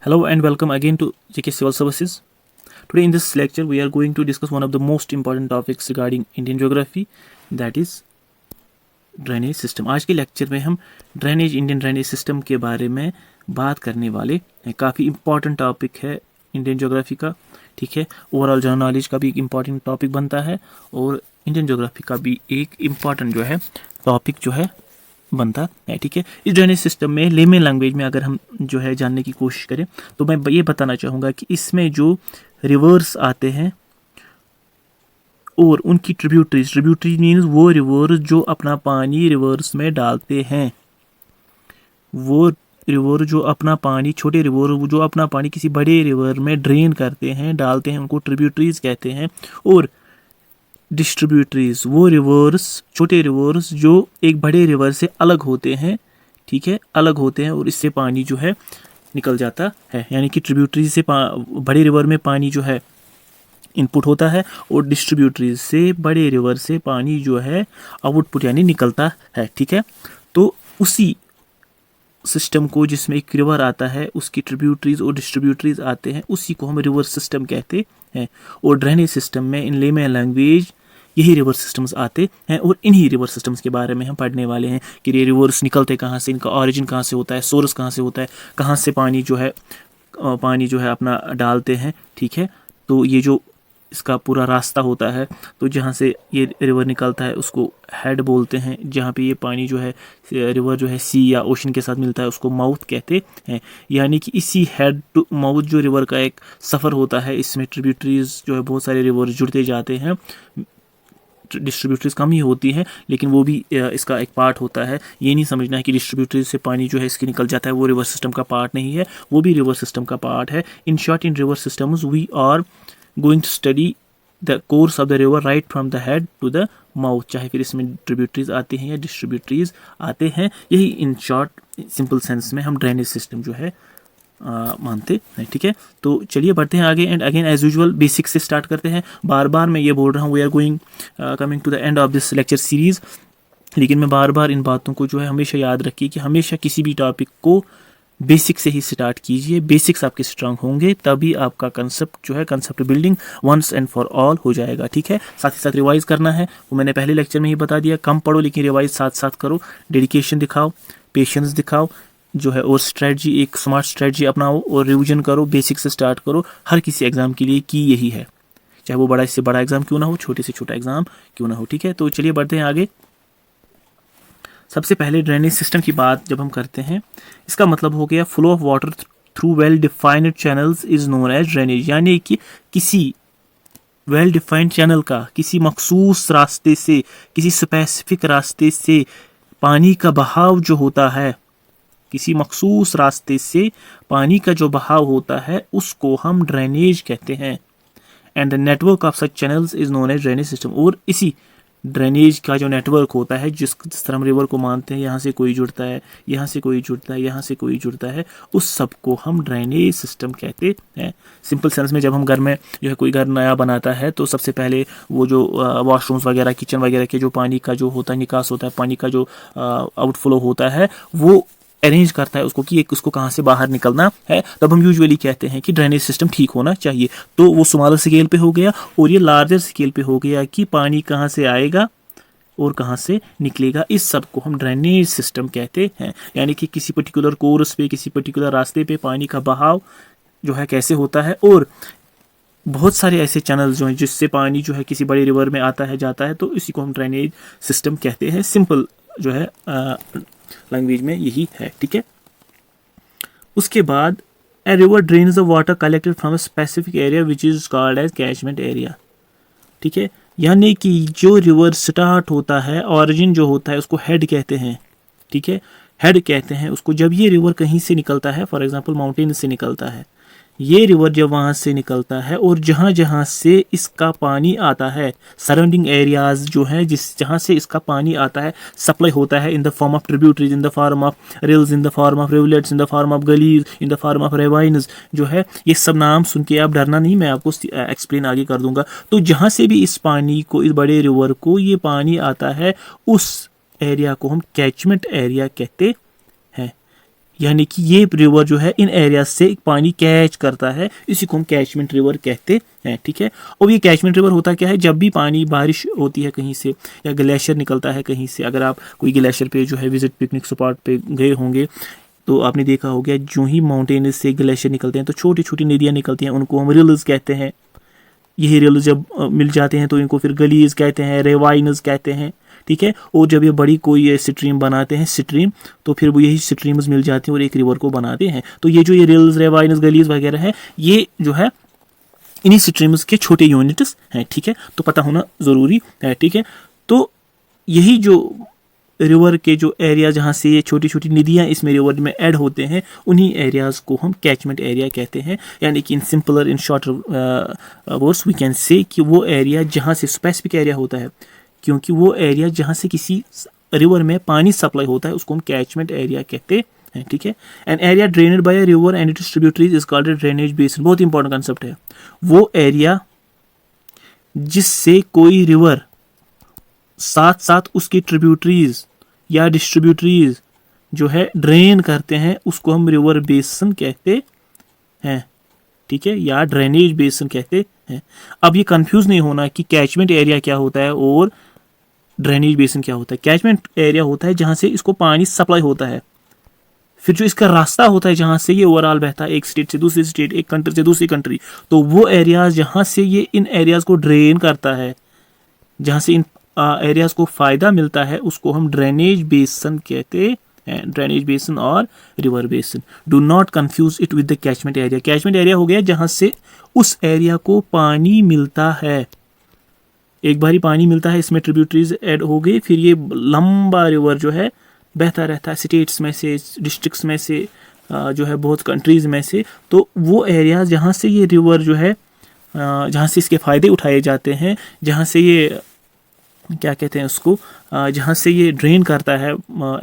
Hello and welcome again to JK Civil Services. Today in this lecture we are going to discuss one of the most important topics regarding Indian geography, that is drainage system. आज के lecture में हम Indian drainage system के बारे में बात करने वाले हैं. काफ़ी इंपॉर्टेंट टॉपिक है इंडियन ज्योग्राफी का. ठीक है, ओवरऑल जनरल नॉलेज का भी एक इम्पॉर्टेंट टॉपिक बनता है और इंडियन ज्योग्राफी का भी एक इम्पॉर्टेंट जो है टॉपिक जो है बनता है. ठीक है, इस ड्रेनेज सिस्टम में लेमन लैंग्वेज में अगर हम जो है जानने की कोशिश करें तो मैं ये बताना चाहूँगा कि इसमें जो रिवर्स आते हैं और उनकी ट्रिब्यूटरी मीन्स वो रिवर्स जो अपना पानी रिवर्स में डालते हैं, वो रिवर जो अपना पानी, छोटे रिवर जो अपना पानी किसी बड़े रिवर में ड्रेन करते हैं, डालते हैं, उनको ट्रिब्यूटरीज कहते हैं. और डिस्ट्रीब्यूटरीज वो रिवर्स, छोटे रिवर्स जो एक बड़े रिवर से अलग होते हैं. ठीक है, अलग होते हैं और इससे पानी जो है निकल जाता है. यानी कि ट्रिब्यूटरीज से बड़े रिवर में पानी जो है इनपुट होता है और डिस्ट्रीब्यूटरीज से बड़े रिवर से पानी जो है आउटपुट यानी निकलता है. ठीक है, तो उसी सिस्टम को जिसमें एक रिवर आता है उसकी ट्रिब्यूटरीज और डिस्ट्रीब्यूटरीज आते हैं, उसी को हम रिवर सिस्टम कहते हैं. और ड्रेनेज सिस्टम में इन लेमन लैंग्वेज यही रिवर सिस्टम्स आते हैं और इन्हीं रिवर सिस्टम्स के बारे में हम पढ़ने वाले हैं कि ये रिवर्स निकलते कहाँ से, इनका ऑरिजिन कहाँ से होता है, सोर्स कहाँ से होता है, कहाँ से पानी जो है अपना डालते हैं. ठीक है, तो ये जो इसका पूरा रास्ता होता है, तो जहाँ से ये रिवर निकलता है उसको हेड बोलते हैं. जहाँ पे ये पानी जो है रिवर जो है सी या ओशन के साथ मिलता है उसको माउथ कहते हैं. यानी कि इसी हेड टू माउथ जो रिवर का एक सफ़र होता है, इसमें ट्रिब्यूटरीज जो है बहुत सारे रिवर जुड़ते जाते हैं. डिस्ट्रीब्यूटरीज कम ही होती हैं लेकिन वो भी इसका एक पार्ट होता है. ये नहीं समझना है कि डिस्ट्रीब्यूटरीज से पानी जो है इसके निकल जाता है वो रिवर सिस्टम का पार्ट नहीं है, वो भी रिवर सिस्टम का पार्ट है. In short, in river systems we are going to study the course of the river right from the head to the mouth. चाहे फिर इसमें ट्रिब्यूटरीज आती हैं या डिस्ट्रीब्यूटरीज आते हैं, यही इन शॉर्ट सिंपल सेंस में हम ड्रेनेज सिस्टम जो है मानते हैं. ठीक है, तो चलिए बढ़ते हैं आगे and again as usual basic से स्टार्ट करते हैं. बार बार मैं ये बोल रहा हूँ we are going coming to the end of this lecture series, लेकिन मैं बार बार इन बातों को जो है हमेशा याद रखिए कि हमेशा किसी भी टॉपिक को बेसिक से ही स्टार्ट कीजिए. बेसिक्स आपके स्ट्रांग होंगे तभी आपका कंसेप्ट जो है concept building once and for all हो जाएगा. ठीक है, साथ ही साथ रिवाइज करना है, वो मैंने पहले लेक्चर में ही बता दिया. कम पढ़ो लेकिन रिवाइज साथ साथ करो. डेडिकेशन दिखाओ, पेशेंस दिखाओ जो है, और स्ट्रेटजी, एक स्मार्ट स्ट्रेटजी अपनाओ और रिविजन करो. बेसिक से स्टार्ट करो. हर किसी एग्जाम के लिए की यही है, चाहे वो बड़ा से बड़ा एग्जाम क्यों ना हो, छोटे से छोटा एग्जाम क्यों ना हो. ठीक है, तो चलिए बढ़ते हैं आगे. सबसे पहले ड्रेनेज सिस्टम की बात जब हम करते हैं, इसका मतलब हो गया flow of water through well defined channels is known as drainage. यानी कि किसी वेल डिफाइंड चैनल का, किसी मखसूस रास्ते से, किसी स्पेसिफिक रास्ते से पानी का बहाव जो होता है, किसी मखसूस रास्ते से पानी का जो बहाव होता है उसको हम ड्रेनेज कहते हैं. And the network of such channels is known as drainage system. और इसी ड्रेनेज का जो नेटवर्क होता है, जिस तरह हम रिवर को मानते हैं, यहाँ से कोई जुड़ता है, यहाँ से कोई जुड़ता है, यहाँ से कोई जुड़ता है, उस सब को हम ड्रेनेज सिस्टम कहते हैं. सिंपल सेंस में जब हम घर में जो है कोई घर नया बनाता है तो सबसे पहले वो जो वॉशरूम्स वगैरह, किचन वगैरह के जो पानी का जो होता है निकास होता है, पानी का जो आउटफ्लो होता है, वो अरेंज करता है उसको कि एक उसको कहाँ से बाहर निकलना है. तब हम यूजुअली कहते हैं कि ड्रेनेज सिस्टम ठीक होना चाहिए. तो वो स्मॉलर स्केल पे हो गया और ये लार्जर स्केल पे हो गया कि पानी कहाँ से आएगा और कहाँ से निकलेगा. इस सब को हम ड्रेनेज सिस्टम कहते हैं. यानी कि किसी पर्टिकुलर कोर्स पे, किसी पर्टिकुलर रास्ते पे पानी का बहाव जो है कैसे होता है. और बहुत सारे ऐसे चैनल जो हैं जिससे पानी जो है किसी बड़े रिवर में आता है, जाता है, तो इसी को हम ड्रेनेज सिस्टम कहते हैं. सिंपल जो है लैंग्वेज में यही है. ठीक है, उसके बाद a river drains the water collected from a specific area which is called as catchment area. ठीक है, यानी कि जो रिवर स्टार्ट होता है, ऑरिजिन जो होता है उसको हेड कहते हैं. ठीक है, हेड कहते हैं उसको. जब ये रिवर कहीं से निकलता है, फॉर एग्जांपल माउंटेन से निकलता है, ये रिवर जब वहाँ से निकलता है और जहाँ जहाँ से इसका पानी आता है, सराउंडिंग एरियाज जो हैं जहाँ से इसका पानी आता है, सप्लाई होता है in the form of tributaries, in the form of rills, in the form of rivulets, in the form of gullies, in the form of ravines जो है, ये सब नाम सुन के आप डरना नहीं, मैं आपको एक्सप्लेन आगे कर दूंगा. तो जहाँ से भी इस पानी को, इस बड़े रिवर को ये पानी आता है, उस एरिया को हम कैचमेंट एरिया कहते हैं. यानी कि ये रिवर जो है इन एरिया से पानी कैच करता है, इसी को हम कैचमेंट रिवर कहते हैं। ठीक है, और ये कैचमेंट रिवर होता क्या है, जब भी पानी बारिश होती है कहीं से या ग्लेशियर निकलता है कहीं से, अगर आप कोई ग्लेशियर पे जो है विजिट पिकनिक स्पॉट पे गए होंगे तो आपने देखा होगा जो ही माउंटेन से ग्लेशियर निकलते हैं तो छोटी छोटी नदियाँ निकलती हैं, उनको हम रिल्स कहते हैं। यही रिल्स जब मिल जाते हैं तो इनको फिर गलीज कहते हैं, रेवाइनस कहते हैं। ठीक है, और जब ये बड़ी कोई स्ट्रीम बनाते हैं स्ट्रीम, तो फिर वो यही स्ट्रीम्स मिल जाती हैं और एक रिवर को बनाते हैं। तो ये जो ये रिल्स, रेवाइनस, गलीज वगैरह है, ये जो है इन्हीं स्ट्रीम्स के छोटे यूनिट्स हैं। ठीक है, तो पता होना ज़रूरी है। ठीक है, तो यही जो रिवर के जो एरिया जहाँ से ये छोटी छोटी नदियाँ इसमें रिवर में ऐड होते हैं, उन्हीं एरियाज़ को हम कैचमेंट एरिया कहते हैं। यानी कि in simpler in shorter words we can say कि वो एरिया जहाँ से स्पेसिफिक एरिया होता है, क्योंकि वो एरिया जहाँ से किसी रिवर में पानी सप्लाई होता है उसको हम कैचमेंट एरिया कहते हैं। ठीक है, an area drained by a river and its tributaries is called drainage basin. बहुत इंपॉर्टेंट कंसेप्ट है। वो एरिया जिससे कोई रिवर साथ साथ उसकी ट्रिब्यूटरीज या डिस्ट्रीब्यूटरीज जो है ड्रेन करते हैं उसको हम रिवर बेसिन कहते हैं। ठीक है, या ड्रेनेज बेसिन कहते हैं। अब ये कंफ्यूज नहीं होना कि कैचमेंट एरिया क्या होता है और ड्रेनेज बेसिन क्या होता है। कैचमेंट एरिया होता है जहाँ से इसको पानी सप्लाई होता है, फिर जो इसका रास्ता होता है जहाँ से ये ओवरऑल बहता है एक स्टेट से दूसरी स्टेट, एक कंट्री से दूसरी कंट्री, तो वो एरियाज जहाँ से ये इन एरियाज को ड्रेन करता है, जहाँ से इन एरियाज को फायदा मिलता है, उसको हम ड्रेनेज बेसिन कहते हैं। ड्रेनेज बेसिन और river basin. Do not confuse it with the catchment area. Catchment area हो गया जहाँ से उस एरिया को पानी मिलता है, एक बारी पानी मिलता है, इसमें ट्रिब्यूटरीज ऐड हो गई, फिर ये लंबा रिवर जो है बहता रहता है स्टेट्स में से, डिस्ट्रिक्ट्स में से, जो है बहुत कंट्रीज में से। तो वो एरिया जहाँ से ये रिवर जो है, जहाँ से इसके फ़ायदे उठाए जाते हैं, जहाँ से ये क्या कहते हैं उसको, जहाँ से ये ड्रेन करता है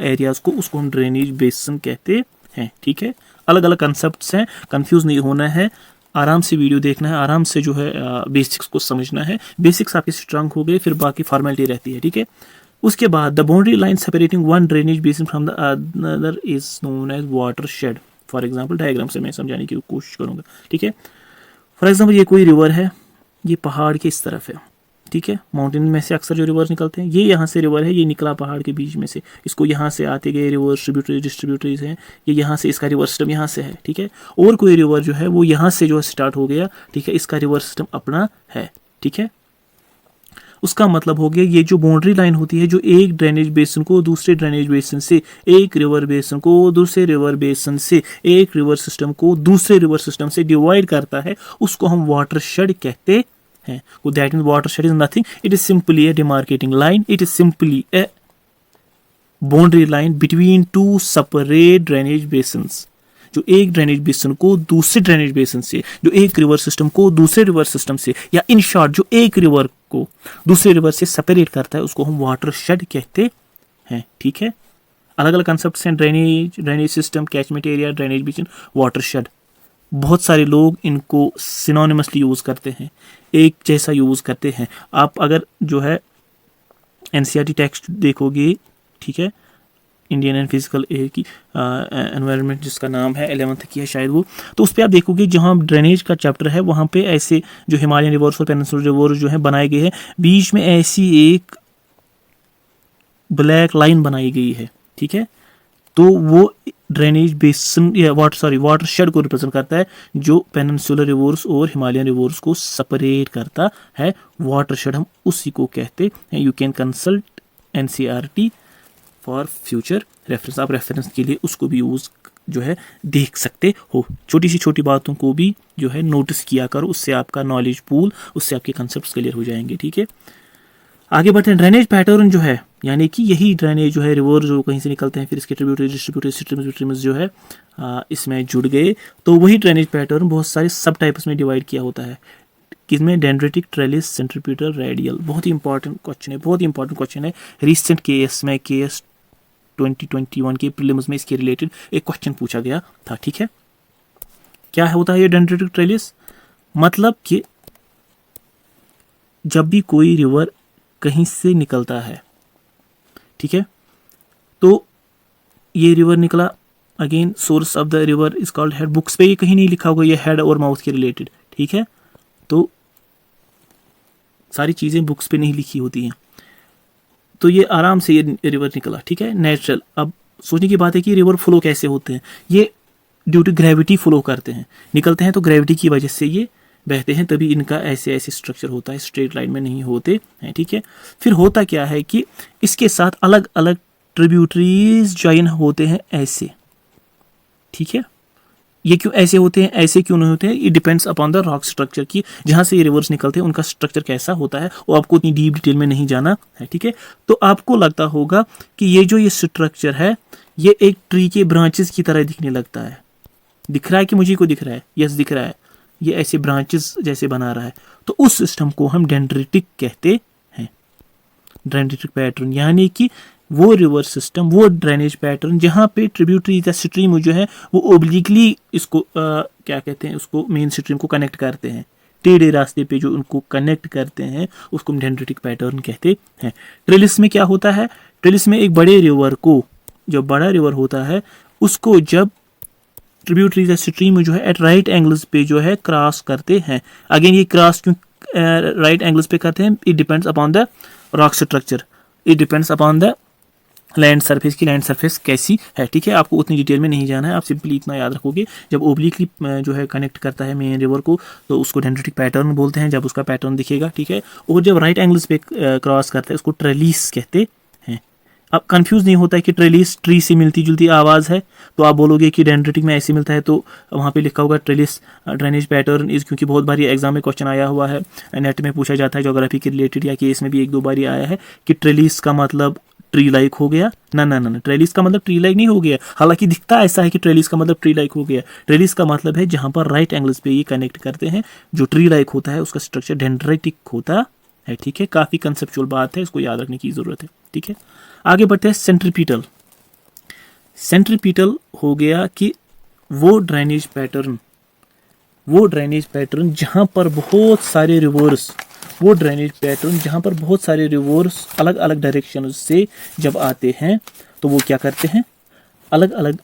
एरियाज़ को, उसको हम ड्रेनेज बेसिन कहते हैं। ठीक है, अलग अलग कंसेप्ट्स हैं, कंफ्यूज नहीं होना है, आराम से वीडियो देखना है, आराम से जो है बेसिक्स को समझना है। बेसिक्स आपके स्ट्रांग हो गए, फिर बाकी फॉर्मेलिटी रहती है। ठीक है, उसके बाद the boundary line separating one drainage basin from the other is known as watershed. For example diagram से मैं समझाने की कोशिश करूँगा। ठीक है, फॉर एग्जाम्पल ये कोई रिवर है, ये पहाड़ के इस तरफ है। ठीक है, माउंटेन में से अक्सर जो रिवर्स निकलते हैं, ये यहाँ से रिवर है, ये निकला पहाड़ के बीच में से, इसको यहाँ से आते गए रिवर्स डिस्ट्रीब्यूटरीज हैं, ये यहाँ से, इसका रिवर सिस्टम यहाँ से है। ठीक है, और कोई रिवर जो है वो यहाँ से जो स्टार्ट हो गया। ठीक है, इसका रिवर सिस्टम अपना है। ठीक है, उसका मतलब हो गया ये जो बाउंड्री लाइन होती है, जो एक ड्रेनेज बेसिन को दूसरे ड्रेनेज बेसिन से, एक रिवर बेसिन को दूसरे रिवर बेसिन से, एक रिवर सिस्टम को दूसरे रिवर सिस्टम से डिवाइड करता है, उसको हम वाटर शेड कहते हैं। That means watershed is nothing. It is simply a demarcating line. It is simply a boundary line between two separate drainage basins. जो एक ड्रेनेज बेसिन को दूसरे ड्रेनेज बेसिन से, जो एक रिवर सिस्टम को दूसरे रिवर सिस्टम से, या इन शॉर्ट जो एक रिवर को दूसरे रिवर से सेपरेट करता है, उसको हम वाटर शेड कहते हैं। ठीक है, अलग अलग कंसेप्ट हैं, drainage system, catchment area, drainage basin, water shade. बहुत सारे लोग इनको सिनोनिमसली यूज़ करते हैं, एक जैसा यूज़ करते हैं। आप अगर जो है एनसीईआरटी टेक्स्ट देखोगे, ठीक है, इंडियन एंड फिजिकल एयर की एनवायरनमेंट जिसका नाम है 11th की है शायद वो, तो उस पर आप देखोगे जहाँ ड्रेनेज का चैप्टर है वहाँ पे ऐसे जो हिमालयन रिवर्स और पेनिनसुलर रिवर्स जो है बनाए गए हैं, बीच में ऐसी एक ब्लैक लाइन बनाई गई है। ठीक है, तो वो ड्रेनेज बेसिन या वाटर शेड को रिप्रेजेंट करता है, जो पेनिनसुलर रिवर्स और हिमालयन रिवर्स को सेपरेट करता है। वाटर शेड हम उसी को कहते हैं। You can consult NCERT for future reference. आप रेफरेंस के लिए उसको भी यूज़ जो है देख सकते हो। छोटी सी छोटी बातों को भी जो है नोटिस किया करो, उससे आपका नॉलेज पूल, उससे आपके कंसेप्ट क्लियर हो जाएंगे। ठीक है, आगे बढ़ते हैं। ड्रेनेज पैटर्न जो है, यानी कि यही ड्रेनेज जो है रिवर जो कहीं से निकलते हैं, फिर इसके ट्रिब्यूटरी डिस्ट्रीब्यूटरी स्ट्रीम्स जो है इसमें जुड़ गए, तो वही ड्रेनेज पैटर्न बहुत सारे सब टाइप्स में डिवाइड किया होता है। किसमें? Dendritic, trellis, centripetal, radial. बहुत ही इंपॉर्टेंट क्वेश्चन है, बहुत ही इंपॉर्टेंट क्वेश्चन है। रिसेंट केस में केस 2021 के प्रीलिम्स में इसके रिलेटेड एक क्वेश्चन पूछा गया था। ठीक है, क्या होता है ये डेंड्रेटिक ट्रेलिस? मतलब कि जब भी कोई रिवर कहीं से निकलता है, ठीक है, तो ये रिवर निकला again source of the river is called head. Books पे ये कहीं नहीं लिखा होगा ये हेड और माउथ के रिलेटेड, ठीक है, तो सारी चीज़ें बुक्स पे नहीं लिखी होती हैं। तो ये आराम से ये रिवर निकला, ठीक है, नेचुरल। अब सोचने की बात है कि रिवर फ्लो कैसे होते हैं। ये ड्यू टू ग्रेविटी फ्लो करते हैं, निकलते हैं तो ग्रेविटी की वजह से ये बहते हैं, तभी इनका ऐसे ऐसे स्ट्रक्चर होता है, स्ट्रेट लाइन में नहीं होते हैं, ठीक है। फिर होता क्या है कि इसके साथ अलग अलग ट्रिब्यूटरीज ज्वाइन होते हैं ऐसे, ठीक है। ये क्यों ऐसे होते हैं, ऐसे क्यों नहीं होते हैं, ये depends upon the rock structure की जहाँ से ये रिवर्स निकलते हैं उनका स्ट्रक्चर कैसा होता है, वो आपको इतनी डीप डिटेल में नहीं जाना है, ठीक है। तो आपको लगता होगा कि ये जो ये स्ट्रक्चर है ये एक ट्री के ब्रांचेस की तरह दिखने लगता है। दिख रहा है कि मुझे को दिख रहा है? यस दिख रहा है, ये ऐसे ब्रांचेस जैसे बना रहा है। तो उस सिस्टम को हम डेंड्रिटिक कहते हैं, डेंड्रिटिक पैटर्न, यानी कि वो रिवर सिस्टम, वो ड्रेनेज पैटर्न जहाँ पे ट्रिब्यूटरी या स्ट्रीम जो है वो ओब्लिकली इसको क्या कहते हैं, उसको मेन स्ट्रीम को कनेक्ट करते हैं, टेढ़े रास्ते पे जो उनको कनेक्ट करते हैं उसको हम डेंड्रिटिक पैटर्न कहते हैं। ट्रेलिस में क्या होता है, ट्रेलिस में एक बड़े रिवर को, जब बड़ा रिवर होता है उसको जब ट्रिब्यूटरी या स्ट्रीम जो है एट राइट एंगल्स पे जो है क्रॉस करते हैं। अगेन ये क्रॉस क्यों राइट एंगल्स पे करते हैं, it depends upon the rock structure, it depends upon the land surface की लैंड सरफेस कैसी है, ठीक है। आपको उतनी डिटेल में नहीं जाना है, आप सिंपली इतना याद रखोगे जब ओब्लिकली जो है कनेक्ट करता है मेन रिवर को तो उसको डेंड्रिटिक पैटर्न बोलते हैं, जब उसका पैटर्न दिखेगा, ठीक है। और जब राइट एंगल्स पे क्रॉस करता है उसको ट्रेलिस कहते हैं। अब कंफ्यूज नहीं होता है कि ट्रेलिस ट्री से मिलती जुलती आवाज़ है, तो आप बोलोगे कि डेंड्रिटिक में ऐसे मिलता है तो वहाँ पे लिखा होगा ट्रेलिस ड्रेनेज पैटर्न इज, क्योंकि बहुत बार ये एग्जाम में क्वेश्चन आया हुआ है, नेट में पूछा जाता है ज्योग्राफी के रिलेटेड या केस में भी एक दो बार आया है कि ट्रेलिस का मतलब ट्री लाइक हो गया। ना ना ना, ट्रेलिस का मतलब ट्री लाइक नहीं हो गया, हालांकि दिखता ऐसा है कि ट्रेलिस का मतलब ट्री लाइक हो गया। ट्रेलिस का मतलब है जहां पर राइट एंगल्स पे ये कनेक्ट करते हैं, जो ट्री लाइक होता है उसका स्ट्रक्चर डेंड्राइटिक होता है, ठीक है। काफी कंसेप्चुअल बात है, इसको याद रखने की जरूरत है, ठीक है। आगे बढ़ते हैं सेंट्रीपिटल। सेंट्रीपिटल हो गया कि वो ड्रेनेज पैटर्न जहां पर बहुत सारे रिवर्स, वो ड्रेनेज पैटर्न जहाँ पर बहुत सारे रिवर्स अलग अलग डायरेक्शन से जब आते हैं तो वो क्या करते हैं, अलग अलग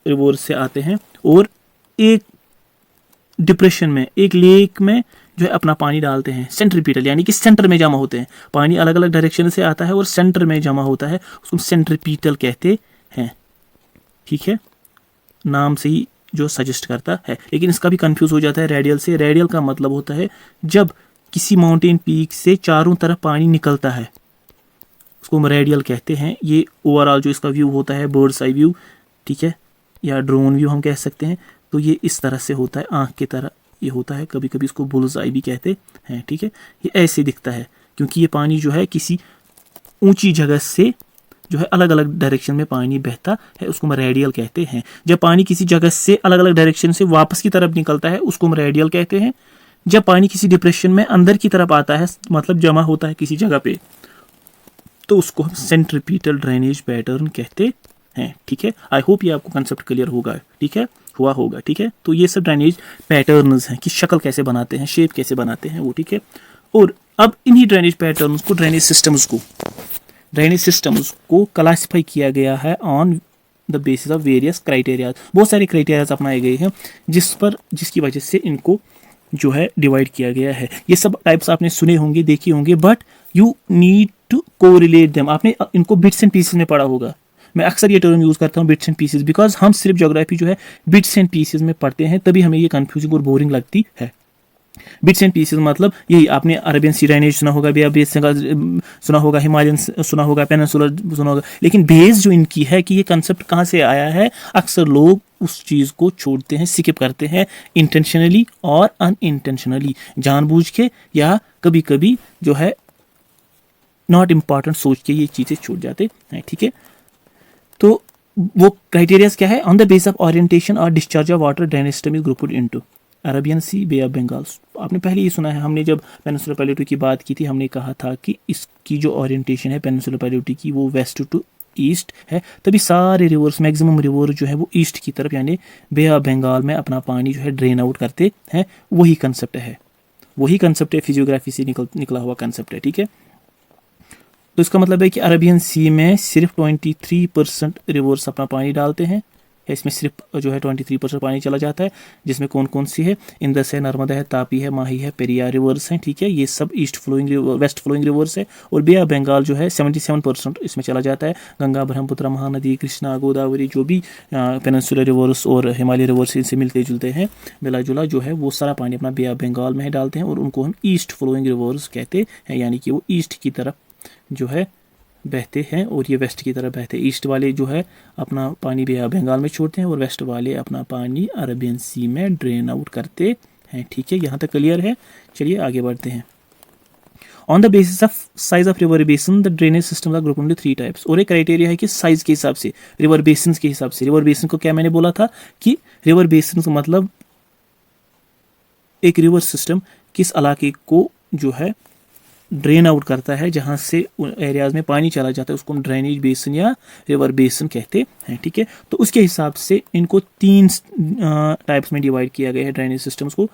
रिवर्स से आते हैं और एक डिप्रेशन में, एक लेक में जो है अपना पानी डालते हैं। सेंट्रीपिटल यानी कि सेंटर में जमा होते हैं, पानी अलग अलग डायरेक्शन से आता है और सेंटर में जमा होता है, उसको सेंट्रीपिटल कहते हैं, ठीक है। नाम से ही जो सजेस्ट करता है, लेकिन इसका भी कंफ्यूज हो जाता है रेडियल से। रेडियल का मतलब होता है जब किसी माउंटेन पीक से चारों तरफ पानी निकलता है, उसको हम रेडियल कहते हैं। ये ओवरऑल जो इसका व्यू होता है बर्ड्स आई व्यू, ठीक है, या ड्रोन व्यू हम कह सकते हैं, तो ये इस तरह से होता है, आंख की तरह ये होता है, कभी कभी इसको बुल्स आई भी कहते हैं, ठीक है। ये ऐसे दिखता है क्योंकि ये पानी जो है किसी ऊंची जगह से जो है अलग अलग डायरेक्शन में पानी बहता है, उसको हम रेडियल कहते हैं। जब पानी किसी जगह से अलग अलग डायरेक्शन से वापस की तरफ निकलता है उसको हम रेडियल कहते हैं। जब पानी किसी डिप्रेशन में अंदर की तरफ आता है, मतलब जमा होता है किसी जगह पे, तो उसको हम सेंट्रीपिटल ड्रेनेज पैटर्न कहते हैं, ठीक है। आई होप ये आपको कंसेप्ट क्लियर होगा, ठीक है, हुआ होगा, ठीक है। तो ये सब ड्रेनेज पैटर्न्स हैं कि शक्ल कैसे बनाते हैं, शेप कैसे बनाते हैं वो, ठीक है। और अब इन्हीं ड्रेनेज पैटर्न्स को, ड्रेनेज सिस्टम्स को क्लासिफाई किया गया है on the basis of various criteria. बहुत सारे क्राइटेरियाज अपनाए गए हैं जिसकी वजह से इनको जो है डिवाइड किया गया है। ये सब टाइप्स आपने सुने होंगे, देखे होंगे, but you need to correlate them. आपने इनको बिट्स एंड पीसेस में पढ़ा होगा। मैं अक्सर ये टर्म यूज करता हूँ बिट्स एंड पीसेस, बिकॉज हम सिर्फ ज्योग्राफी जो है बिट्स एंड पीसेस में पढ़ते हैं, तभी हमें ये कंफ्यूजिंग और बोरिंग लगती है। बिट्स एंड पीसेस मतलब यही, आपने अरेबियन सी ड्रेनेज सुना होगा, बे ऑफ बंगाल सुना होगा, हिमालयन सुना होगा, पेनिनसुलर सुना होगा, लेकिन बेस जो इनकी है कि ये कंसेप्ट कहाँ से आया है, अक्सर लोग उस चीज़ को छोड़ते हैं, स्किप करते हैं, इंटेंशनली और अनइंटेंशनली, जानबूझ के या कभी कभी जो है नॉट इम्पॉर्टेंट सोच के ये चीज़ें छूट जाते हैं, ठीक है। तो वो क्राइटेरियाज क्या है, on the base of orientation और discharge of water drainage system is grouped into Arabian sea, bay of Bengal. आपने पहले ये सुना है, हमने जब पेनिनसुलर प्लेटो की बात की थी, हमने कहा था कि इसकी जो ओरिएंटेशन है पेनिनसुलर प्लेटो की वो वेस्ट टू ईस्ट है, तभी सारे रिवर्स, मैक्सिमम रिवर जो है वो ईस्ट की तरफ यानी बे ऑफ बंगाल में अपना पानी जो है ड्रेन आउट करते हैं। वही कंसेप्ट है, फिजियोग्राफी से निकला हुआ कंसेप्ट है, ठीक है। तो इसका मतलब है कि अरेबियन सी में सिर्फ 23% रिवर्स अपना पानी डालते हैं, इसमें सिर्फ जो है 23% पानी चला जाता है, जिसमें कौन कौन सी है, इंदस है, नर्मदा है, तापी है, माही है, पेरियार रिवर्स हैं, ठीक है। ये सब वेस्ट फ्लोइंग रिवर्स है। और बे ऑफ बंगाल जो है 77% इसमें चला जाता है। गंगा, ब्रह्मपुत्र, महानदी, कृष्णा, गोदावरी, जो भी पेनिनसुलर रिवर्स और हिमालय रिवर्स इनसे मिलते जुलते हैं, मिला जुला जो है वो सारा पानी अपना बे ऑफ बंगाल में डालते हैं, और उनको हम ईस्ट फ्लोइंग रिवर्स कहते हैं, यानी कि वो ईस्ट की तरफ जो है बहते हैं, और ये वेस्ट की तरफ बहते हैं। ईस्ट वाले जो है अपना पानी बे ऑफ बंगाल में छोड़ते हैं, और वेस्ट वाले अपना पानी अरबियन सी में ड्रेन आउट करते हैं, ठीक है। यहाँ तक क्लियर है। चलिए आगे बढ़ते हैं। On the basis of size of river basin the drainage system are group into 3 types. और एक क्राइटेरिया है कि साइज के हिसाब से, रिवर बेसिन के हिसाब से। रिवर बेसिन को क्या मैंने बोला था कि रिवर बेसिन का मतलब एक रिवर सिस्टम किस इलाके को जो है ड्रेन आउट करता है, जहां से एरियाज में पानी चला जाता है, उसको हम ड्रेनेज बेसिन या रिवर बेसिन कहते हैं, ठीक है। तो उसके हिसाब से इनको 3 टाइप्स में डिवाइड किया गया है ड्रेनेज सिस्टम्स को।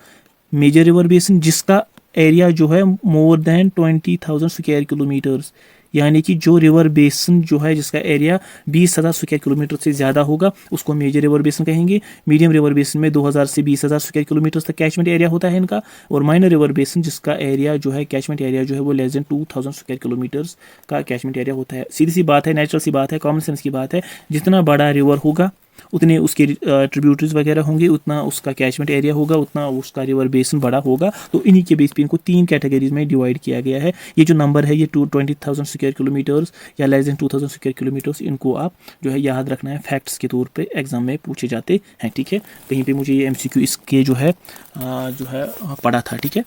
मेजर रिवर बेसिन, जिसका एरिया जो है मोर देन 20,000 स्क्वायर किलोमीटर्स, यानी कि जो रिवर बेसिन जो है जिसका एरिया 20,000 स्क्वायर किलोमीटर से ज़्यादा होगा, उसको मेजर रिवर बेसिन कहेंगे। मीडियम रिवर बेसिन में 2,000 से 20,000 स्क्वायर किलोमीटर तक कैचमेंट एरिया होता है इनका। और माइनर रिवर बेसिन, जिसका एरिया जो है कैचमेंट एरिया जो है वो लेस देन 2,000 स्क्वायर किलोमीटर्स का कैचमेंट एरिया होता है। सीधी सी बात है, नेचुरल सी बात है, कॉमन सेंस की बात है, जितना बड़ा रिवर होगा उतने उसके ट्रिब्यूटरीज वगैरह होंगे, उतना उसका कैचमेंट एरिया होगा, उतना उसका रिवर बेसिन बड़ा होगा। तो इन्हीं के बेस पे इनको 3 कैटेगरीज में डिवाइड किया गया है। ये जो नंबर है ये 20,000 स्क्वायर किलोमीटर्स या लेस देन 2,000 स्क्वायर किलोमीटर्स, इनको आप जो है याद रखना है, फैक्ट्स के तौर पे एग्जाम में पूछे जाते हैं, ठीक है। कहीं पे मुझे ये MCQ इसके जो है पढ़ा था, ठीक है।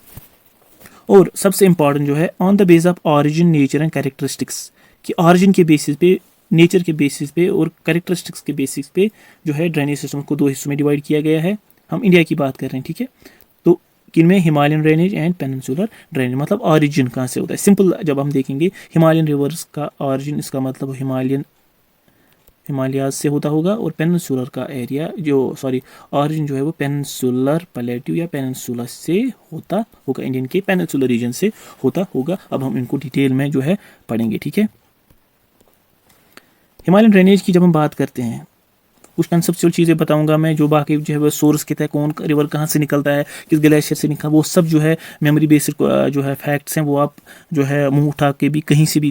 और सबसे इंपॉर्टेंट जो है on the base of origin, nature and characteristics, कि ऑरिजिन के बेसिस पे, नेचर के बेसिस पे और कैरेक्टरिस्टिक्स के बेसिस पे जो है ड्रेनेज सिस्टम को 2 हिस्सों में डिवाइड किया गया है। हम इंडिया की बात कर रहे हैं, ठीक है। तो किनमें, Himalayan drainage and peninsular drainage. मतलब ऑरिजिन कहाँ से होता है, सिंपल जब हम देखेंगे हिमालयन रिवर्स का ऑरिजिन, इसका मतलब हिमालयाज से होता होगा, और पेनिनसुलर का एरिया ऑरिजिन जो है वो पेनिनसुलर प्लेट्यू या पेनिनसुला से होता होगा, इंडियन के पेनिनसुलर रीजन से होता होगा। अब हम इनको डिटेल में जो है पढ़ेंगे, ठीक है। हिमालयन ड्रेनेज की जब हम बात करते हैं, कुछ कंसेप्चुअल चीज़ें बताऊंगा मैं, जो बाकी जो है वो सोर्स के तहत कौन रिवर कहाँ से निकलता है, किस ग्लेशियर से निकला, वो सब जो है मेमोरी बेस्ड जो है फैक्ट्स हैं, वो आप जो है मुंह उठा के भी कहीं से भी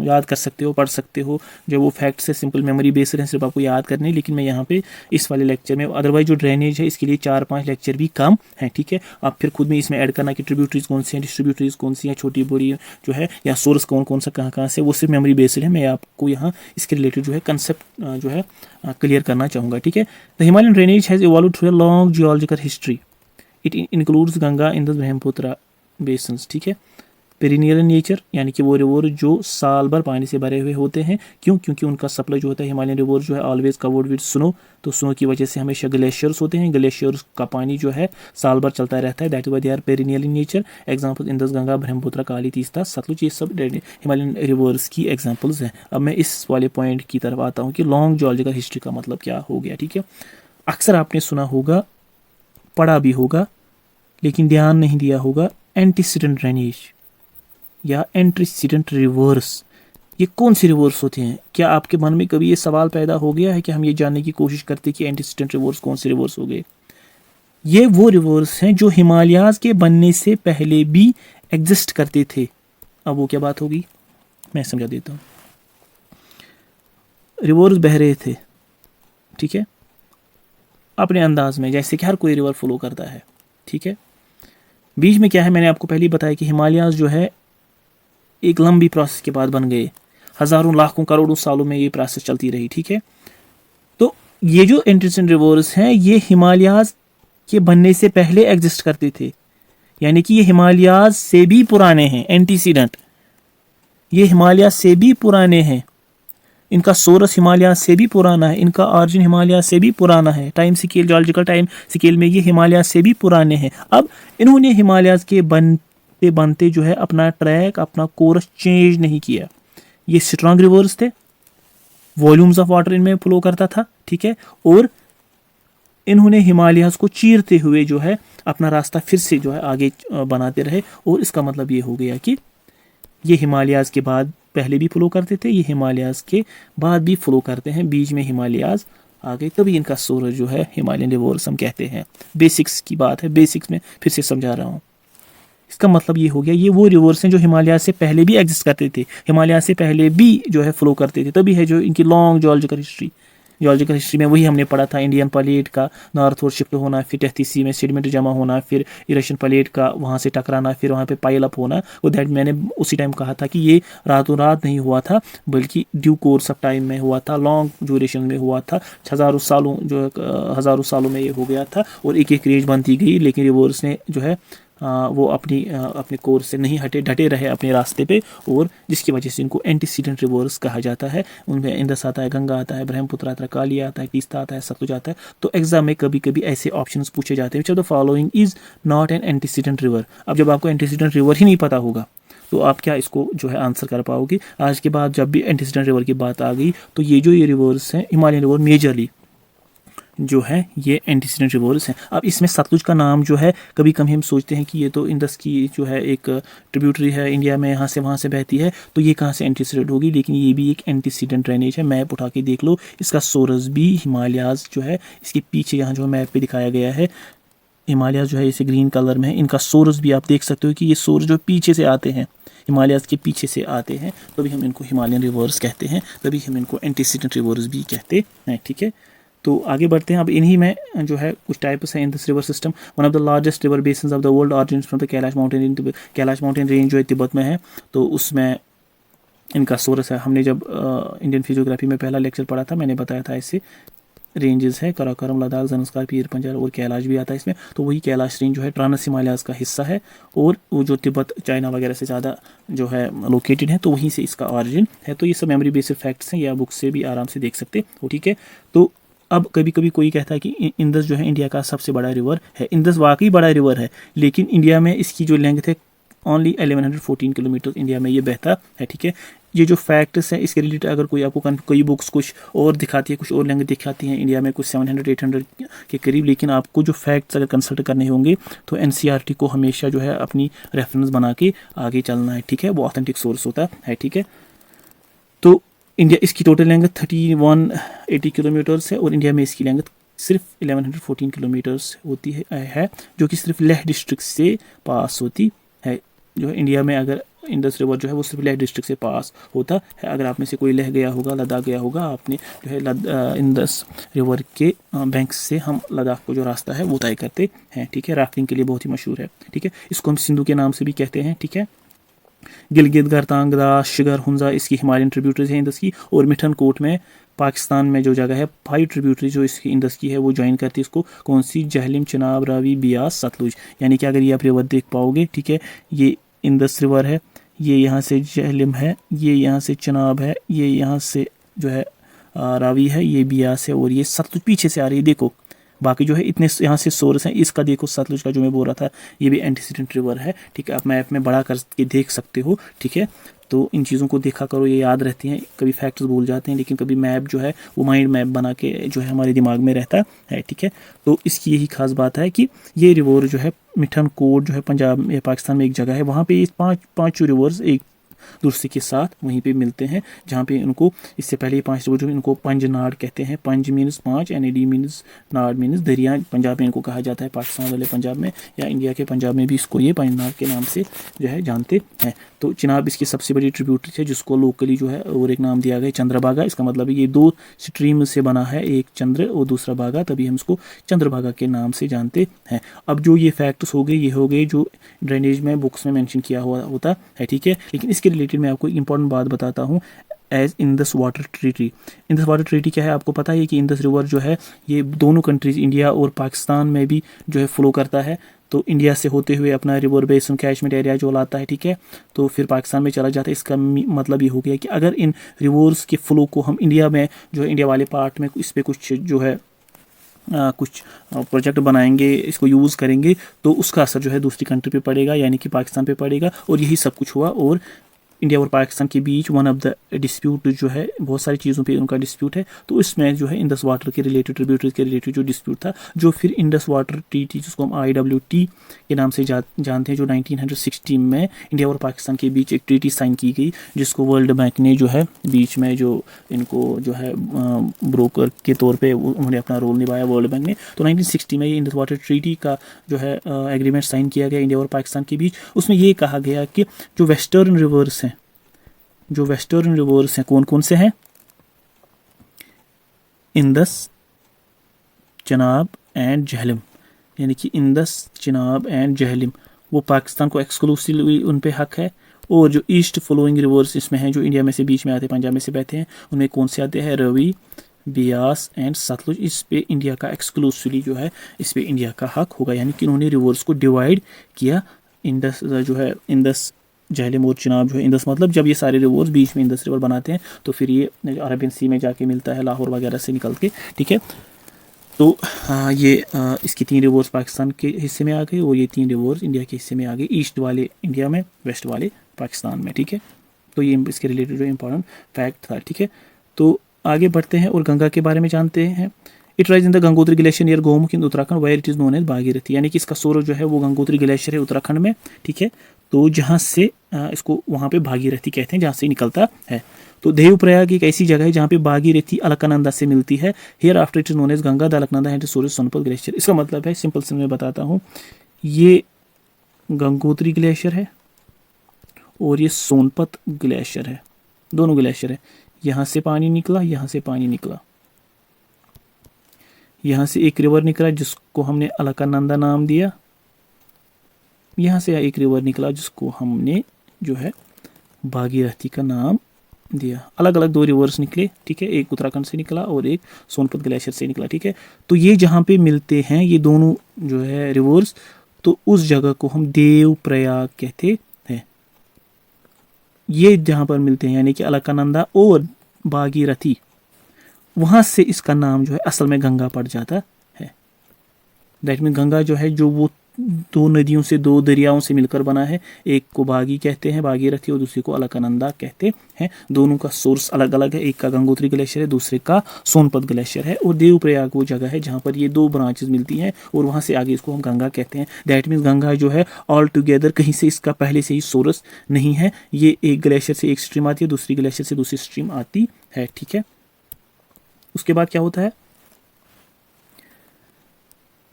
याद कर सकते हो, पढ़ सकते हो। जो वो फैक्ट्स है सिंपल मेमोरी बेस्ड हैं, सिर्फ आपको याद करने। लेकिन मैं यहाँ पे इस वाले लेक्चर में, अदरवाइज जो ड्रेनेज है इसके लिए 4-5 लेक्चर भी कम है, ठीक है। आप फिर खुद में इसमें ऐड करना कि ट्रिब्यूटरीज कौन सी हैं, डिस्ट्रीब्यूटरीज कौन सी हैं, छोटी बड़ी जो है, या सोर्स कौन कौन सा कहाँ से, वो सिर्फ मेमोरी बेस्ड है। मैं आपको यहाँ इसके रिलेटेड जो है कंसेप्ट जो है क्लियर करना चाहूँगा, ठीक है। The Himalayan drainage has evolved through a long geological history. It includes Ganga, Indus, Brahmaputra basins, ठीक है। पेरिनियल नेचर, यानी कि वो रिवर जो साल भर पानी से भरे हुए होते हैं। क्यों? क्योंकि उनका सप्लाई जो होता है, हिमालयन रिवर जो है ऑलवेज कवर्ड विद स्नो, तो स्नो की वजह से हमेशा ग्लेशियर्स होते हैं, ग्लेशियर्स का पानी जो है साल भर चलता रहता है, that is why they are perennial in nature. Example Indus, Ganga, Brahmaputra, Kali, Teesta, Satluj, ये सब हिमालयन रिवर्स की एग्जाम्पल्स हैं। अब मैं इस वाले पॉइंट की तरफ आता हूँ कि लॉन्ग जियोलॉजिकल हिस्ट्री का मतलब क्या हो गया, ठीक है। अक्सर आपने सुना होगा, पढ़ा भी होगा, लेकिन ध्यान नहीं दिया होगा, एंटीसीडेंट ड्रेनेज या एंटीसीडेंट रिवर्स। ये कौन से रिवर्स होते हैं? क्या आपके मन में कभी ये सवाल पैदा हो गया है कि हम ये जानने की कोशिश करते कि एंटीसीडेंट रिवर्स कौन से रिवर्स हो गए? ये वो रिवर्स हैं जो हिमालयाज के बनने से पहले भी एग्जिस्ट करते थे। अब वो क्या बात होगी, मैं समझा देता हूँ। रिवर्स बह रहे थे, ठीक है, अपने अंदाज में, जैसे कि हर कोई रिवर फ्लो करता है, ठीक है। बीच में क्या है, मैंने आपको पहले ही बताया कि हिमालयाज जो है एक लंबी प्रोसेस के बाद बन गए। हजारों, लाखों, करोड़ों सालों में ये प्रोसेस चलती रही, ठीक है। तो ये जो एंटीसीडेंट रिवर्स हैं, ये हिमालयाज के बनने से पहले एग्जिस्ट करते थे, यानी कि ये हिमालयाज से भी पुराने हैं। एंटीसीडेंट, ये हिमालय से भी पुराने हैं, इनका सोर्स हिमालय से भी पुराना है, इनका ऑरिजिन हिमालय से भी पुराना है। Time scale, geological time scale में ये हिमालय से भी पुराने हैं। अब इन्होंने हिमालयाज के बनते बनते जो है अपना ट्रैक, अपना कोर्स चेंज नहीं किया। ये स्ट्रॉन्ग रिवर्स थे, वॉल्यूम्स ऑफ वाटर इनमें फ्लो करता था, ठीक है, और इन्होंने हिमालयाज को चीरते हुए जो है अपना रास्ता फिर से जो है आगे बनाते रहे। और इसका मतलब ये हो गया कि ये हिमालयाज के बाद पहले भी फ्लो करते थे, ये हिमालयाज के बाद भी फ्लो करते हैं, बीच में हिमालयाज आ गए, तभी इनका सोर्स जो है हिमालयन रिवर्स हम कहते हैं। बेसिक्स की बात है, बेसिक्स में फिर से समझा रहा हूँ। इसका मतलब ये हो गया, ये वो रिवर्स हैं जो हिमालय से पहले भी एग्जिस्ट करते थे, हिमालय से पहले भी जो है फ्लो करते थे, तभी है जो इनकी लॉन्ग जियोलॉजिकल हिस्ट्री में वही हमने पढ़ा था, इंडियन प्लेट का नॉर्थ और शिफ्ट होना, फिर 33 में सेडिमेंट जमा होना, फिर इरेशियन प्लेट का वहाँ से टकराना, फिर वहाँ पे पाइल अप होना। वो दैट मैंने उसी टाइम कहा था कि ये रातों रात नहीं हुआ था, बल्कि ड्यू कोर्स ऑफ टाइम में हुआ था, लॉन्ग ड्यूरेशन में हुआ था, हज़ारों सालों में ये हो गया था, और एक एक रेंज बनती गई, लेकिन रिवर्स ने जो है वो अपने कोर्स से नहीं डटे रहे अपने रास्ते पे, और जिसकी वजह से इनको एंटीसीडेंट रिवर्स कहा जाता है। उनमें इंदस आता है, गंगा आता है, ब्रह्मपुत्र आता है, काली आता है, तीस्ता आता है, सतलुज आता है। तो एग्जाम में कभी कभी ऐसे ऑप्शंस पूछे जाते हैं, विच of the following is not an antecedent river. अब जब आपको एंटीसीडेंट रिवर ही नहीं पता होगा तो आप क्या इसको जो है आंसर कर पाओगे। आज के बाद जब भी एंटीसीडेंट रिवर की बात आ गई तो ये जो ये रिवर्स हैं हिमालयन रिवर मेजरली जो है ये एंटीसीडेंट रिवर्स हैं। अब इसमें सतलुज का नाम जो है कभी कभी हम सोचते हैं कि ये तो इंडस की जो है एक ट्रिब्यूटरी है, इंडिया में यहाँ से वहाँ से बहती है, तो ये कहाँ से एंटीसीडेंट होगी, लेकिन ये भी एक एंटीसीडेंट ड्रेनेज है। मैप उठा के देख लो, इसका सोर्स भी हिमालयाज जो है, इसके पीछे यहाँ जो मैप पे दिखाया गया है हिमालयाज जो है इसे ग्रीन कलर में है, इनका सोर्स भी आप देख सकते हो कि ये सोर्स जो पीछे से आते हैं, हिमालयाज के पीछे से आते हैं, तभी हम इनको हिमालयन रिवर्स कहते हैं, तभी हम इनको एंटीसीडेंट रिवर्स भी कहते हैं। ठीक है, तो आगे बढ़ते हैं। अब इन्हीं में जो है कुछ टाइप्स हैं in this river system. One of the largest river basins of the world originates from the Kailash mountain. Kailash mountain range जो है तिब्बत में है, तो उसमें इनका सोर्स है। हमने जब इंडियन फिजियोग्राफी में पहला लेक्चर पढ़ा था, मैंने बताया था ऐसे रेंजेस है, कराकोरम, लद्दाख, ज़नस्कार, पीर पंजाल और कैलाश भी आता है इसमें। तो वही कैलाश रेंज जो है ट्रांस हिमालयाज का हिस्सा है, और वो जो तिब्बत चाइना वगैरह से ज़्यादा जो है लोकेटेड है, तो वहीं से इसका ऑरिजिन है। तो ये सब मेमोरी बेस्ड फैक्ट्स हैं, या बुक से भी आराम से देख सकते हो। ठीक है, तो अब कभी कभी कोई कहता है कि इंदस जो है इंडिया का सबसे बड़ा रिवर है। इंदस वाकई बड़ा रिवर है, लेकिन इंडिया में इसकी जो लेंथ है ओनली 1114 किलोमीटर इंडिया में ये बहता है। ठीक है, ये जो फैक्ट्स हैं इसके रिलेटेड अगर कोई आपको कोई बुक्स कुछ और दिखाती है, कुछ और लेंथ दिखाती हैं, इंडिया में कुछ 700-800 के करीब, लेकिन आपको जो फैक्ट्स अगर कंसल्ट करने होंगे तो एनसीईआरटी को हमेशा जो है अपनी रेफरेंस बना के आगे चलना है। ठीक है, वो ऑथेंटिक सोर्स होता है। ठीक है, तो इंडिया इसकी टोटल लेंथ 3180 किलोमीटर्स है, और इंडिया में इसकी लेंथ सिर्फ 1114 किलोमीटर्स होती है, जो कि सिर्फ लेह डिस्ट्रिक्ट से पास होती है। जो इंडिया में अगर इंडस रिवर जो है वो सिर्फ लेह डिस्ट्रिक्ट से पास होता है। अगर आप में से कोई लेह गया होगा, लद्दाख गया होगा, आपने जो है इंडस रिवर के बैंक से हम लद्दाख को जो रास्ता है वो तय करते हैं। ठीक है, राफ्टिंग के लिए बहुत ही मशहूर है। ठीक है, इसको हम सिंधु के नाम से भी कहते हैं। ठीक है, गिलगित, गरतांग, द्रास, शिगर, हुंजा इसकी हिमालयन ट्रिब्यूटरीज हैं इंदस की, और मिठन कोट में पाकिस्तान में जो जगह है 5 ट्रिब्यूटरी जो इसकी इंदस की है वो ज्वाइन करती है इसको। कौन सी? जहलिम, चिनाब, रावी, बियास, सतलुज। यानी कि अगर ये आप रिवर देख पाओगे, ठीक है, ये इंदस रिवर है, ये यहाँ से जहलिम है, ये यहाँ से चिनाब है, ये यहाँ से जो है रावी है, ये बियास है, और ये सतलुज पीछे से आ रही है। देखो बाकी जो है इतने यहाँ से सोर्स हैं, इसका देखो सतलुज का जो मैं बोल रहा था ये भी एंटीसीडेंट रिवर है। ठीक है, आप मैप में बड़ा करके देख सकते हो। ठीक है, तो इन चीज़ों को देखा करो, ये याद रहती हैं। कभी फैक्ट्स भूल जाते हैं, लेकिन कभी मैप जो है वो माइंड मैप बना के जो है हमारे दिमाग में रहता है। ठीक है, तो इसकी यही खास बात है कि ये रिवर जो है मिठन कोट जो है पंजाब या पाकिस्तान में एक जगह है, वहाँ पे पाँच रिवर्स एक दूसरे के साथ वहीं पे मिलते हैं, जहाँ पे उनको इससे पहले ये 5 रिवर जो इनको पंजनाड कहते हैं। पंज मीन्स 5, NAD मीन्स नाड मीन्स दरिया। पंजाब में इनको कहा जाता है, पाकिस्तान वाले पंजाब में या इंडिया के पंजाब में भी इसको ये पंजनाड के नाम से जो है जानते हैं। तो चिनाब इसकी सबसे बड़ी ट्रिब्यूटरी है, जिसको लोकली जो है और एक नाम दिया गया चंद्रभागा। इसका मतलब है ये 2 स्ट्रीम से बना है, एक चंद्र और दूसरा भागा, तभी हम इसको चंद्रभागा के नाम से जानते हैं। अब जो ये फैक्ट्स हो गए, ये हो गए जो ड्रेनेज में बुक्स में मेंशन किया हुआ होता है। ठीक है, लेकिन इसके रिलेटेड मैं आपको एक इंपॉर्टेंट बात बताता हूँ। As Indus water treaty. Indus water treaty क्या है आपको पता है कि इंदस रिवर जो है ये दोनों कंट्रीज इंडिया और पाकिस्तान में भी जो है फ्लो करता है। तो इंडिया से होते हुए अपना रिवर बेसिन कैचमेंट एरिया जो लाता है, ठीक है, तो फिर पाकिस्तान में चला जाता है। इसका मतलब ये हो गया कि अगर इन रिवर्स के फ्लो को हम इंडिया में जो है इंडिया वाले पार्ट में इस पर कुछ जो है कुछ प्रोजेक्ट बनाएंगे, इसको यूज़ करेंगे, तो उसका असर जो है दूसरी कंट्री पे पड़ेगा, यानी कि पाकिस्तान पे पड़ेगा। और यही सब कुछ हुआ, और इंडिया और पाकिस्तान के बीच वन ऑफ द डिस्प्यूट जो है, बहुत सारी चीज़ों पे उनका डिस्प्यूट है। तो इसमें जो है इंडस वाटर के रिलेटेड, ट्रिब्यूटरीज के रिलेटेड जो डिस्प्यूट था, जो फिर इंडस वाटर ट्रीटी जिसको हम IWT के नाम से जानते हैं, जो 1960 में इंडिया और पाकिस्तान के बीच एक ट्रीटी साइन की गई, जिसको वर्ल्ड बैंक ने जो है बीच में जो इनको जो है ब्रोकर के तौर पे उन्होंने अपना रोल निभाया वर्ल्ड बैंक ने। तो 1960 में ये इंडस वाटर ट्रीटी का जो है एग्रीमेंट साइन किया गया इंडिया और पाकिस्तान के बीच। उसमें ये कहा गया कि जो वेस्टर्न रिवर्स हैं, जो वेस्टर्न रिवर्स हैं कौन कौन से हैं, इंडस, चनाब एंड झेलम, यानी कि इंडस, चनाब एंड झेलम, वो पाकिस्तान को एक्सक्लूसिवली उन पे हक है। और जो ईस्ट फ्लोइंग रिवर्स इसमें हैं, जो इंडिया में से बीच में आते हैं, पंजाब में से बहते हैं, उनमें कौन से आते हैं, रवि, बियास एंड सतलुज, इस पे इंडिया का एक्सक्लूसिवली जो है इस पे इंडिया का हक होगा। यानी कि उन्होंने रिवर्स को डिवाइड किया। इंडस जो है, इंडस, झेलम और चिनाब जो है, इंडस मतलब जब ये सारे रिवर्स बीच में इंडस रिवर बनाते हैं तो फिर ये अरबियन सी में जाके मिलता है लाहौर वगैरह से निकल के, ठीक है। तो ये इसकी 3 रिवर्स पाकिस्तान के हिस्से में आ गए और ये 3 रिवर्स इंडिया के हिस्से में आ गए, ईस्ट वाले इंडिया में, वेस्ट वाले पाकिस्तान में, ठीक है। तो ये इसके रिलेटेड जो इंपॉर्टेंट फैक्ट था, ठीक है। तो आगे बढ़ते हैं और गंगा के बारे में जानते हैं। It rise in the Gangotri glacier near Gaumukh in Uttarakhand where it is known as Bhagirathi, यानी कि इसका सोर्स जो है वो गंगोत्री ग्लेशियर है उत्तराखंड में, ठीक है। तो जहाँ से इसको वहाँ पे भागीरथी कहते हैं, जहाँ से निकलता है। तो देवप्रयाग एक ऐसी जगह है जहाँ पे भागीरथी अलकनंदा से मिलती है। Here after it is known as Ganga the Alaknanda and source Sonpat glacier. इसका मतलब है, सिंपल से मैं बताता हूँ, ये गंगोत्री ग्लेशियर है और ये सोनपत ग्लेशियर है, दोनों ग्लेशियर है। यहाँ से पानी निकला, यहाँ से पानी निकला, यहाँ से एक रिवर निकला जिसको हमने अलकनंदा नाम दिया, यहाँ से एक रिवर निकला जिसको हमने जो है भागीरथी का नाम दिया। अलग अलग 2 रिवर्स निकले, ठीक है, एक उत्तराखंड से निकला और एक सोनपत ग्लेशियर से निकला, ठीक है। तो ये जहाँ पे मिलते हैं ये दोनों जो है रिवर्स, तो उस जगह को हम देवप्रयाग कहते हैं। ये जहाँ पर मिलते हैं यानी कि अलकनंदा और भागीरथी, वहाँ से इसका नाम जो है असल में गंगा पड़ जाता है। दैट मीन गंगा जो है, जो वो 2 नदियों से, 2 दरियाओं से मिलकर बना है, एक को भागी कहते हैं, भागीरथी, और दूसरे को अलकनंदा कहते हैं। दोनों का सोर्स अलग अलग है, एक का गंगोत्री ग्लेशियर है, दूसरे का सोनपत ग्लेशियर है। और देवप्रयाग वो जगह है जहाँ पर ये 2 ब्रांचेस मिलती हैं और वहाँ से आगे इसको हम गंगा कहते हैं। दैट मीन्स गंगा जो है ऑल टुगेदर कहीं से इसका पहले से ही सोर्स नहीं है, ये एक ग्लेशियर से एक स्ट्रीम आती है, दूसरी ग्लेशियर से दूसरी स्ट्रीम आती है, ठीक है। उसके बाद क्या होता है,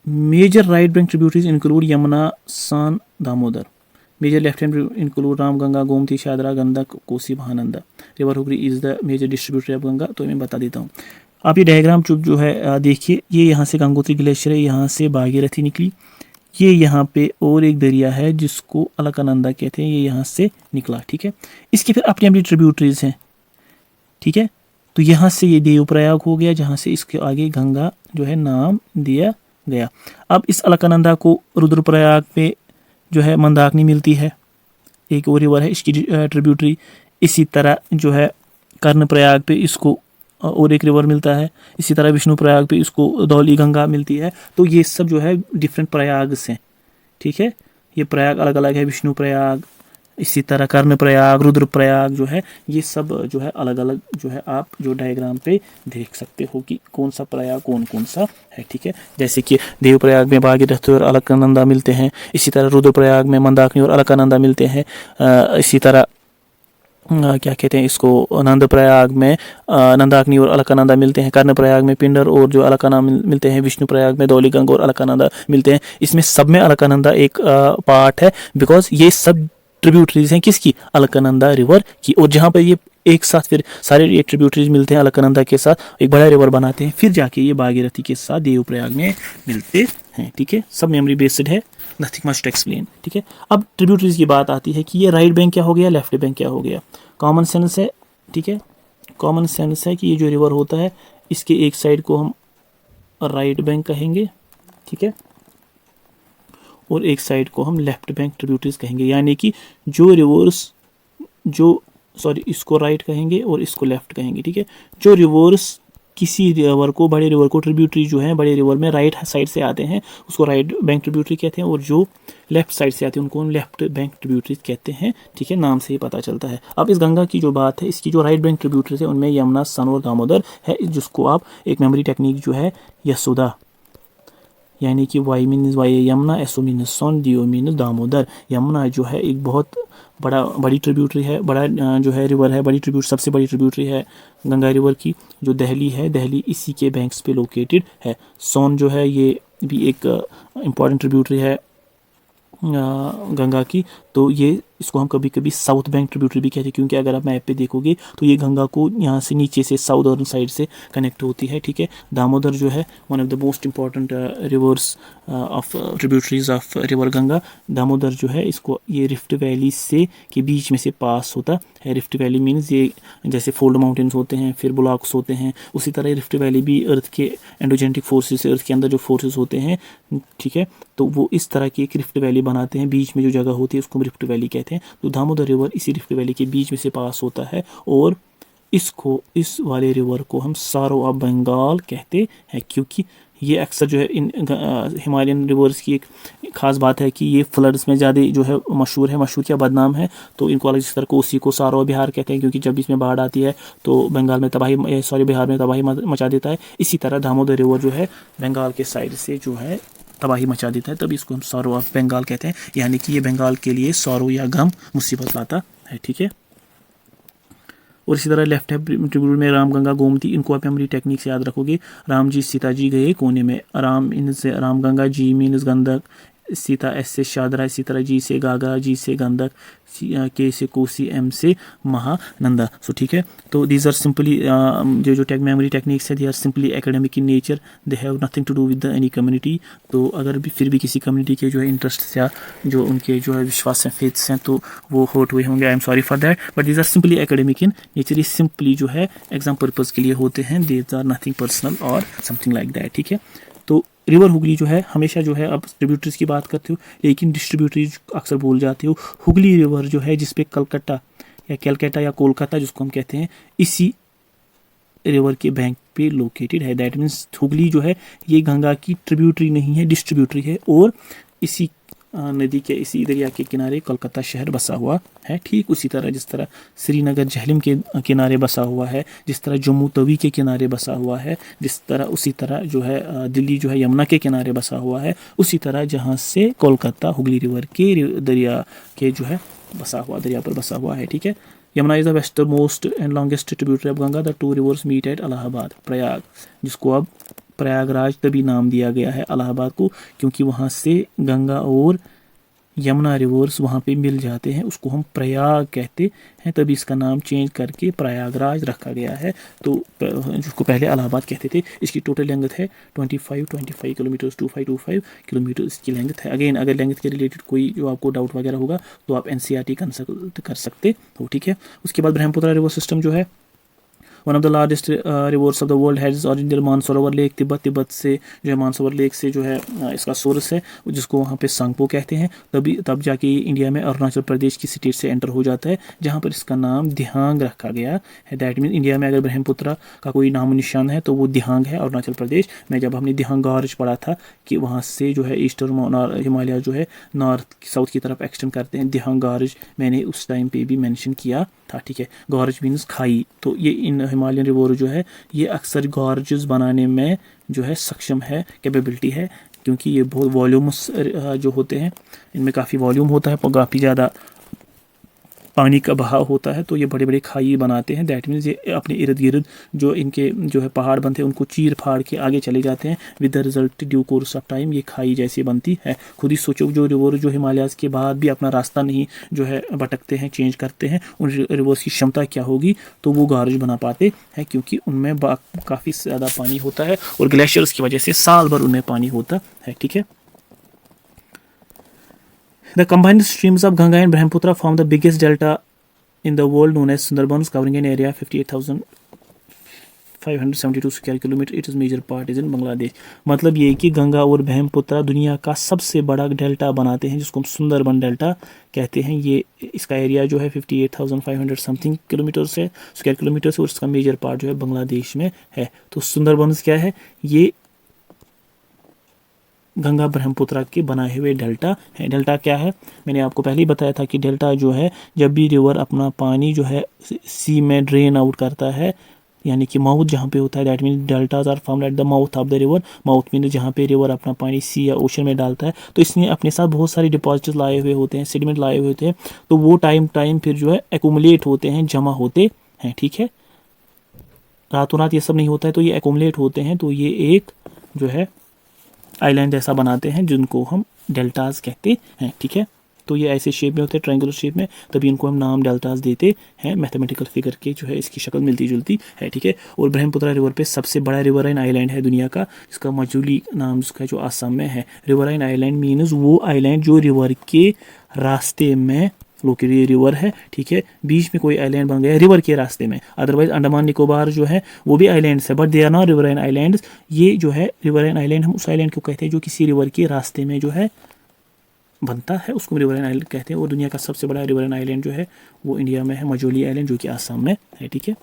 major right bank tributaries include Yamuna, Son, Damodar. Major left hand include Ramganga, Gomti, शादरा, Gandak, Kosi, Mahananda. River Hooghly is the major distributor of Ganga. तो मैं बता देता हूँ, आप ये डायग्राम जो है देखिए, ये यहाँ से गंगोत्री ग्लेशियर है, यहाँ से भागीरथी निकली, ये यहाँ पे और एक दरिया है जिसको अलकनंदा कहते हैं, ये यहाँ से निकला, ठीक है। इसकी फिर अपनी अपनी ट्रिब्यूटरीज हैं, ठीक है। तो यहाँ से ये देवप्रयाग हो गया, जहाँ से इसके आगे गंगा जो है नाम दिया गया। अब इस अलकनंदा को रुद्रप्रयाग पे जो है मंदाकिनी मिलती है, एक और रिवर है इसकी ट्रिब्यूटरी। इसी तरह जो है कर्णप्रयाग पे इसको और एक रिवर मिलता है, इसी तरह विष्णुप्रयाग पे इसको धौली गंगा मिलती है। तो ये सब जो है डिफरेंट प्रयाग से, ठीक है। ये प्रयाग अलग अलग है, विष्णुप्रयाग, इसी तरह कर्णप्रयाग, रुद्रप्रयाग जो है, ये सब जो है अलग अलग जो है आप जो डायग्राम पे देख सकते हो कि कौन सा प्रयाग कौन सा है, ठीक है। जैसे कि देवप्रयाग में भागीरथी और अलकनंदा मिलते हैं, इसी तरह रुद्रप्रयाग में मंदाकिनी और अलकनंदा मिलते हैं, इसी तरह क्या कहते हैं इसको, नंदप्रयाग में नंदाकिनी और अलकनंदा मिलते हैं, कर्णप्रयाग में पिंडर और जो अलकनंदा मिलते हैं, विष्णुप्रयाग में धौलीगंगा और अलकनंदा मिलते हैं। इसमें सब में अलकनंदा एक पार्ट है, बिकॉज ये सब ट्रिब्यूटरीज हैं किसकी, अलकनंदा रिवर की। और जहाँ पर ये एक साथ फिर सारे ये ट्रिब्यूटरीज मिलते हैं अलकनंदा के साथ, एक बड़ा रिवर बनाते हैं, फिर जाके ये भागीरथी के साथ देवप्रयाग में मिलते हैं, ठीक है। सब मेमोरी बेस्ड है, नथिंग मच टू एक्सप्लेन, ठीक है। अब ट्रिब्यूटरीज की बात आती है कि ये राइट बैंक क्या हो गया, लेफ्ट बैंक क्या हो गया। कॉमन सेंस है, ठीक है, कॉमन सेंस है कि ये जो रिवर होता है इसके एक साइड को हम राइट बैंक कहेंगे, ठीक है, और एक साइड को हम लेफ्ट बैंक ट्रिब्यूटरीज कहेंगे। यानी कि जो रिवर्स जो इसको राइट कहेंगे और इसको लेफ्ट कहेंगे, ठीक है। जो रिवर्स किसी रिवर को, बड़े रिवर को, ट्रिब्यूटरी जो है बड़े रिवर में राइट साइड से आते हैं उसको राइट बैंक ट्रिब्यूटरी कहते हैं, और जो लेफ्ट साइड से आते हैं उनको लेफ्ट बैंक ट्रिब्यूटरी कहते हैं। ठीक है, नाम से ही पता चलता है। अब इस गंगा की जो बात है, इसकी जो राइट बैंक ट्रिब्यूटरीज है उनमें यमुना, सन और दामोदर है, जिसको आप एक मेमोरी टेक्निक जो है यशोदा, यानी कि Y means Y Yamuna, SO means Son, DO means Damodar. Yamuna जो है एक बहुत बड़ी ट्रिब्यूटरी है, बड़ा जो है रिवर है, सबसे बड़ी ट्रिब्यूटरी है गंगा रिवर की। जो दिल्ली है, दिल्ली इसी के बैंक्स पे लोकेटेड है। सोन जो है ये भी एक इम्पॉर्टेंट ट्रिब्यूटरी है गंगा की, तो ये इसको हम कभी कभी साउथ बैंक ट्रिब्यूटरी भी कहते हैं, क्योंकि अगर आप मैप पे देखोगे तो ये गंगा को यहाँ से नीचे से साउदर्न साइड से कनेक्ट होती है। ठीक है, दामोदर जो है one of the most important reverse of tributaries of river Ganga. Damodar जो है इसको ये रिफ्ट वैली से के बीच में से पास होता है। रिफ्ट वैली मीन्स ये जैसे फोल्ड माउंटेन्स होते हैं, फिर ब्लॉक्स होते हैं, उसी तरह रिफ्ट वैली भी अर्थ के एंडोजेनेटिक फोर्सेस, अर्थ के अंदर जो फोर्सेस होते हैं, ठीक है, तो वो इस तरह की एक रिफ्ट वैली बनाते हैं। बीच में जो जगह होती है उसको रिफ्ट वैली कहते हैं। तो दामोदर रिवर इसी रिफ्ट वैली के बीच में से पास होता है, और इस वाले रिवर को हम सारो ऑफ बंगाल कहते हैं, क्योंकि ये अक्सर जो है इन हिमालयन रिवर्स की एक खास बात है कि ये फ्लड्स में ज़्यादा जो है मशहूर क्या बदनाम है। तो इनको अलग, जिस तरह कोसी को सारो बिहार कहते हैं, क्योंकि जब इसमें बाढ़ आती है तो बंगाल में बिहार में तबाही मचा देता है। इसी तरह दामोदर रिवर जो है बंगाल के साइड से जो है तबाही मचा देता है, तभी इसको हम सौरो ऑफ बंगाल कहते हैं, यानी कि ये बंगाल के लिए सौरो या गम मुसीबत लाता है। ठीक है, और इसी तरह लेफ्ट है ट्रिब्यूटरी में राम, गंगा, गोमती। इनको आप मेमोरी टेक्निक से याद रखोगे। राम जी सीता जी गए कोने में, राम इन से राम गंगा, जी मीन्स गंधक, सीता एस से शादरा, इसी तरह जी से गागा, जी से गंधक, के से कोसी, एम से महानंदा। सो ठीक है, तो दीज आर सिंपली जो मेमोरी टेक्निक्स है, they are simply academic in nature, they have nothing to do with the any community. तो अगर भी फिर भी किसी कम्युनिटी के जो है इंटरेस्ट या जो उनके जो है विश्वास हैं, फेथ्स हैं, तो वो हर्ट हुए होंगे, I am sorry for that, but these are simply academic in nature. ये सिंपली जो है एग्जाम पर्पज़ के लिए होते हैं, दीज आर नथिंग पर्सनल और समथिंग लाइक दैट। ठीक है, तो रिवर हुगली जो है हमेशा जो है, अब ट्रिब्यूटरीज की बात करते हो लेकिन डिस्ट्रीब्यूटरीज अक्सर भूल जाते हो। हुगली रिवर जो है जिसपे कलकत्ता या कोलकाता जिसको हम कहते हैं, इसी रिवर के बैंक पे लोकेटेड है। दैट मीन्स हुगली जो है ये गंगा की ट्रिब्यूटरी नहीं है, डिस्ट्रीब्यूटरी है, और इसी नदी के, इसी दरिया के किनारे कोलकाता शहर बसा हुआ है। ठीक उसी तरह जिस तरह श्रीनगर झेलम के किनारे बसा हुआ है, जिस तरह जम्मू तवी के किनारे बसा हुआ है, उसी तरह जो है दिल्ली जो है यमुना के किनारे बसा हुआ है, उसी तरह जहाँ से कोलकाता हुगली रिवर के दरिया के जो है दरिया पर बसा हुआ है। ठीक है, Yamuna is the western most and longest tributary of Ganga. The two rivers meet at Allahabad, Prayag, जिसको अब प्रयागराज तभी नाम दिया गया है इलाहाबाद को, क्योंकि वहाँ से गंगा और यमुना रिवर्स वहाँ पे मिल जाते हैं, उसको हम प्रयाग कहते हैं, तभी इसका नाम चेंज करके प्रयागराज रखा गया है। तो जिसको पहले इलाहाबाद कहते थे। इसकी टोटल लेंथ है 25 किलोमीटर, 2525 किलोमीटर इसकी लेंथ है। अगेन अगर लेंथ के रिलेटेड कोई जो आपको डाउट वगैरह होगा तो आप NCERT कंसल्ट कर सकते हो। ठीक है, उसके बाद ब्रह्मपुत्र रिवर सिस्टम जो है one of the largest reverse of the world has original Mansarovar lake, Tibet से जो है मानसरोवर लेक से जो है इसका सोर्स है, जिसको वहाँ पे सांगपो कहते हैं। तब जाके इंडिया में अरुणाचल प्रदेश की स्टेट से एंटर हो जाता है, जहाँ पर इसका नाम दिहांग रखा गया है। दैट मीन इंडिया में अगर ब्रह्मपुत्र का कोई नाम निशान है तो वो दिहांग है, अरुणाचल प्रदेश में। जब हमने दिहांग गॉर्ज पढ़ा था कि वहाँ से जो है ईस्टर्न हिमालय जो है नॉर्थ साउथ की तरफ एक्सटेंड करते हैं, दिहांग गॉर्ज मैंने उस टाइम पे भी मेंशन किया था। ठीक है, गॉर्ज मीन्स खाई। तो ये इन हिमालयन रिवर जो है ये अक्सर गॉर्जेस बनाने में जो है सक्षम है, कैपेबिलिटी है, क्योंकि ये बहुत वॉल्यूम्स जो होते हैं, इनमें काफ़ी वॉल्यूम होता है, काफ़ी ज़्यादा पानी का बहाव होता है, तो ये बड़े बड़े खाई बनाते हैं। दैट मीन्स ये अपने इर्द गिर्द जो इनके जो है पहाड़ बनते हैं उनको चीर फाड़ के आगे चले जाते हैं। With the result due course of time ये खाई जैसी बनती है। खुद ही सोचो, जो रिवर जो हिमालयाज के बाद भी अपना रास्ता नहीं जो है भटकते हैं, चेंज करते हैं, उन रिवर्स की क्षमता क्या होगी, तो वो गॉर्ज बना पाते हैं, क्योंकि उनमें काफ़ी ज़्यादा पानी होता है और ग्लेशियर्स की वजह से साल भर उनमें पानी होता है। ठीक है, The combined streams of Ganga and Brahmaputra form the biggest delta in the world, known as Sundarbans, covering an area 58,500 572 square kilometre, it is major part is in Bangladesh. मतलब ये कि गंगा और ब्रह्मपुत्र दुनिया का सबसे बड़ा डेल्टा बनाते हैं, जिसको हम सुंदरबन डेल्टा कहते हैं। ये इसका एरिया जो है 58,500 समथिंग किलोमीटर से स्क्वायर किलोमीटर से, और इसका मेजर पार्ट जो है बांग्लादेश में है। तो सुंदरबन क्या है? ये गंगा ब्रह्मपुत्र के बनाए हुए डेल्टा है। डेल्टा क्या है? मैंने आपको पहले ही बताया था कि डेल्टा जो है, जब भी रिवर अपना पानी जो है सी में ड्रेन आउट करता है, यानी कि माउथ जहाँ पे होता है, that mean deltas are found at the mouth of the river. Mouth mean जहाँ पे रिवर अपना पानी सी या ओशन में डालता है, तो इसने अपने साथ बहुत सारे डिपॉजिट्स लाए हुए होते हैं, सेडिमेंट लाए हुए होते हैं, तो वो टाइम फिर जो है एक्यूमुलेट होते हैं, जमा होते हैं। ठीक है, रातों रात ये सब नहीं होता है, तो ये एक्यूमुलेट होते हैं, तो ये एक जो है आइलैंड ऐसा बनाते हैं, जिनको हम डेल्टाज कहते हैं। ठीक है, तो ये ऐसे शेप में होते हैं, ट्रायंगुलर शेप में, तभी इनको हम नाम डेल्टाज देते हैं। मैथमेटिकल फिगर के जो है इसकी शक्ल मिलती जुलती है। ठीक है, और ब्रह्मपुत्र रिवर पे सबसे बड़ा रिवराइन आइलैंड है दुनिया का, इसका मजूली नाम इसका जो आसाम में है। रिवराइन आइलैंड मीन्स वो आइलैंड जो रिवर के रास्ते में लोकेटेड ये रिवर है। ठीक है, बीच में कोई आइलैंड बन गया रिवर के रास्ते में। अदरवाइज अंडमान निकोबार जो है वो भी आइलैंड्स है, but they are not riverine islands. ये जो है रिवराइन आइलैंड, हम उस आइलैंड को कहते हैं जो किसी रिवर के रास्ते में जो है बनता है, उसको रिवराइन आइलैंड कहते हैं। और दुनिया का सबसे बड़ा रिवराइन आइलैंड जो है वो इंडिया में है, मजोली आइलैंड, जो कि आसाम में है। ठीक है,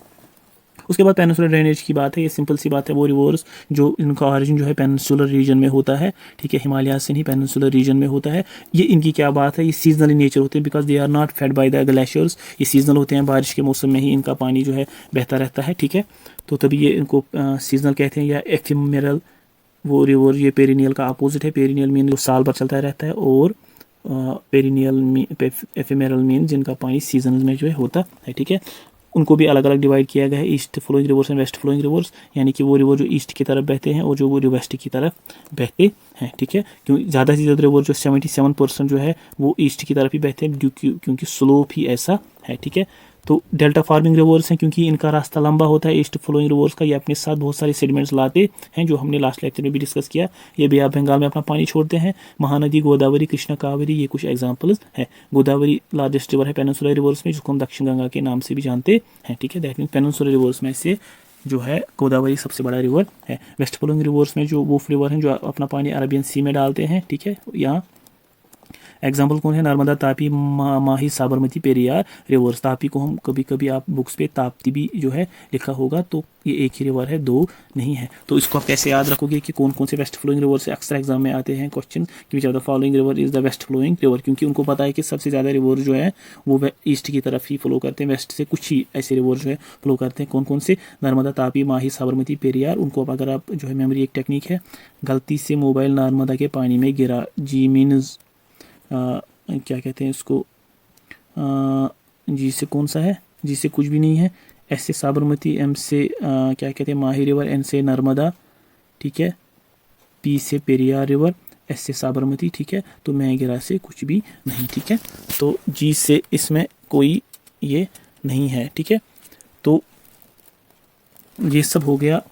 उसके बाद पेनिनसुलर ड्रेनेज की बात है। ये सिंपल सी बात है, वो रिवर्स जो इनका ऑरिजिन जो है पेनिनसुलर रीजन में होता है। ठीक है, हिमालय से नहीं, पेनिनसुलर रीजन में होता है। ये इनकी क्या बात है, ये सीजनल इन नेचर होते हैं, because they are not fed by the glaciers. ये सीजनल होते हैं, बारिश के मौसम में ही इनका पानी जो है बहता रहता है। ठीक है, तो तभी ये इनको सीजनल कहते हैं, या एफिमेरल। वो रिवर ये पेरिनियल का अपोजिट है। पेरिनियल मीन जो साल भर चलता रहता है, और पेरिनियल एफिमेरल मीन जिनका पानी सीजन में जो है होता है। ठीक है, उनको भी अलग अलग डिवाइड किया गया है, east flowing rivers and west flowing rivers, यानी कि वो रिवर जो ईस्ट की तरफ बहते हैं और जो वो वेस्ट की तरफ बहते हैं। ठीक है, क्योंकि ज़्यादा से ज़्यादा रिवर जो 77% जो है वो ईस्ट की तरफ ही बहते हैं, क्योंकि स्लोप ही ऐसा है। ठीक है, तो डेल्टा फार्मिंग रिवर्स हैं, क्योंकि इनका रास्ता लंबा होता है ईस्ट फ्लोइंग रिवर्स का। ये अपने साथ बहुत सारे सेडिमेंट्स लाते हैं, जो हमने लास्ट लेक्चर में भी डिस्कस किया। ये बे ऑफ बंगाल में अपना पानी छोड़ते हैं। महानदी, गोदावरी, कृष्णा, कावेरी, ये कुछ एग्जांपल्स हैं। गोदावरी लार्जेस्ट रिवर है पेनिनसुलर रिवर्स में, जिसको हम दक्षिण गंगा के नाम से भी जानते हैं। ठीक है, दैट मीन पेनिनसुलर रिवर्स में से जो है गोदावरी सबसे बड़ा रिवर है। वेस्ट फ्लोइंग रिवर्स में जो वुल्फ रिवर हैं, जो अपना पानी अरबियन सी में डालते हैं। ठीक है, यहाँ एग्जाम्पल कौन है? नर्मदा, तापी, माही, साबरमती, पेरियार रिवर्स। तापी को हम कभी कभी आप बुक्स पे ताप्ती भी जो है लिखा होगा, तो ये एक ही रिवर है, दो नहीं है। तो इसको आप कैसे याद रखोगे कि कौन कौन से वेस्ट फ्लोइंग रिवर से अक्सर एग्जाम में आते हैं क्वेश्चन, कि which of the following river is the west flowing river, क्योंकि उनको पता है कि सबसे ज़्यादा रिवर जो है वो ईस्ट की तरफ ही फ्लो करते हैं, वेस्ट से कुछ ही ऐसे रिवर जो है फ्लो करते हैं। कौन कौन से? नर्मदा, तापी, माही, साबरमती, पेरियार। उनको अगर आप जो है मेमोरी एक टेक्निक है, गलती से मोबाइल नर्मदा के पानी में गिरा, जी मीन्स क्या कहते हैं इसको, जी से कौन सा है? जी से कुछ भी नहीं है। एस से साबरमती, एम से क्या कहते हैं माही रिवर, एन से नर्मदा, ठीक है, पी से पेरियार रिवर, एस से साबरमती, ठीक है, तो मैगिरा से कुछ भी नहीं। ठीक है, तो जी से इसमें कोई ये नहीं है। ठीक है, तो ये सब हो गया,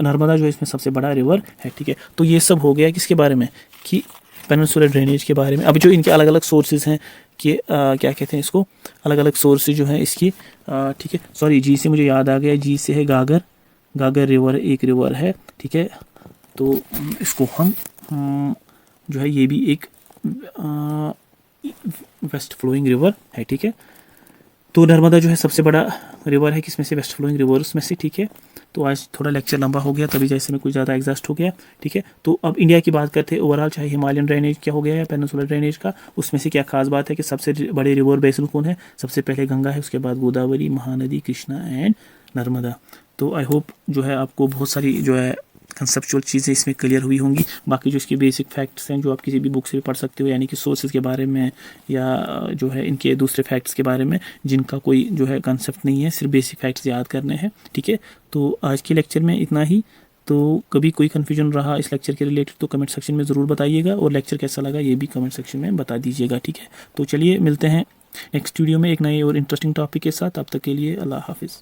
नर्मदा जो इसमें सबसे बड़ा रिवर है। ठीक है, तो ये सब हो गया किसके बारे में, कि पेनिनसुलर ड्रेनेज के बारे में। अब जो इनके अलग अलग सोर्सेज हैं, कि क्या कहते हैं इसको, अलग अलग सोर्सेज जो हैं इसकी। ठीक है, सॉरी, जी से मुझे याद आ गया, जी से है गागर, गागर रिवर एक रिवर है। ठीक है, तो इसको हम जो है ये भी एक वेस्ट फ्लोइंग रिवर है। ठीक है, तो नर्मदा जो है सबसे बड़ा रिवर है किसमें से? वेस्ट फ्लोइंग रिवर्स में से। ठीक है, तो आज थोड़ा लेक्चर लंबा हो गया, तभी जैसे में कुछ ज़्यादा एग्जॉस्ट हो गया। ठीक है, तो अब इंडिया की बात करते हैं ओवरऑल, चाहे हिमालयन ड्रेनेज क्या हो गया या पेनिनसुलर ड्रेनेज का, उसमें से क्या खास बात है कि सबसे बड़े रिवर बेसिन कौन है? सबसे पहले गंगा है, उसके बाद गोदावरी, महानदी, कृष्णा एंड नर्मदा। तो आई होप जो है आपको बहुत सारी जो है कंसेप्चुअल चीज़ें इसमें क्लियर हुई होंगी। बाकी जो इसके बेसिक फैक्ट्स हैं, जो आप किसी भी बुक से भी पढ़ सकते हो, यानी कि सोर्सेज के बारे में, या जो है इनके दूसरे फैक्ट्स के बारे में, जिनका कोई जो है कंसेप्ट नहीं है, सिर्फ बेसिक फैक्ट्स याद करने हैं। ठीक है, तो आज के लेक्चर में इतना ही। तो कभी कोई कन्फ्यूजन रहा इस लेक्चर के रिलेटेड तो कमेंट सेक्शन में ज़रूर बताइएगा, और लेक्चर कैसा लगा ये भी कमेंट सेक्शन में बता दीजिएगा। ठीक है, तो चलिए मिलते हैं नेक्स्ट वीडियो में एक नए और इंटरेस्टिंग टॉपिक के साथ। तब तक के लिए अल्लाह हाफिज़।